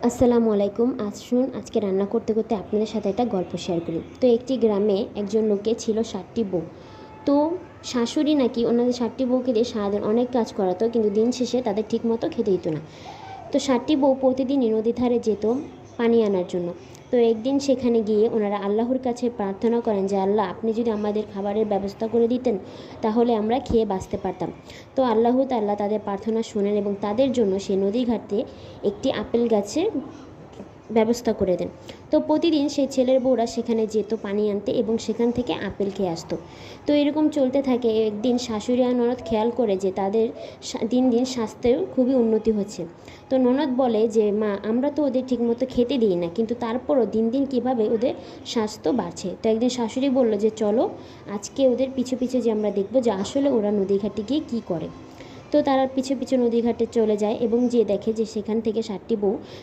আসসালামু আলাইকুম। আজকে রান্না করতে করতে আপনাদের সাথে একটা গল্প শেয়ার করি। তো একটি গ্রামে একজন লোকের ছিল 7টি বউ। তো শাশুড়ি নাকি ওনাদের 7টি বউকে দিয়ে সারাদিন অনেক কাজ করাতো, কিন্তু দিন শেষে তাদের ঠিকমতো খেতে দিত না। তো 7টি বউ প্রতিদিনই নদীর ধারে যেত পানি আনার জন্য। তো একদিন সেখানে গিয়ে ওনারা আল্লাহর কাছে প্রার্থনা করেন যে আল্লাহ, আপনি যদি আমাদের খাবারের ব্যবস্থা করে দিতেন তাহলে আমরা খেয়ে বাঁচতে পারতাম। তো আল্লাহ তাআলা তাদের প্রার্থনা শোনেন এবং তাদের জন্য সেই নদীর ঘাটে একটি আপেল গাছের ব্যবস্থা করে দেন। তো প্রতিদিন সেই ছেলের বউরা সেখানে যেত পানি আনতে এবং সেখান থেকে আপেল খেয়ে আসতো। তো এরকম চলতে থাকে। একদিন শাশুড়ি আর ননদ খেয়াল করে যে তাদের দিন দিন স্বাস্থ্যের খুবই উন্নতি হচ্ছে। তো ননদ বলে যে মা, আমরা তো ওদের ঠিকমতো খেতে দিই না, কিন্তু তারপরও দিন দিন কীভাবে ওদের স্বাস্থ্য বাড়ছে। তো একদিন শাশুড়ি বলল যে চলো আজকে ওদের পিছু পিছু যে আমরা দেখবো যে আসলে ওরা নদী ঘাটে গিয়ে কী করে। তো তারা পিছু পিছু নদী ঘাটে চলে যায় এবং যে দেখে যে সেখান থেকে 7টি বউ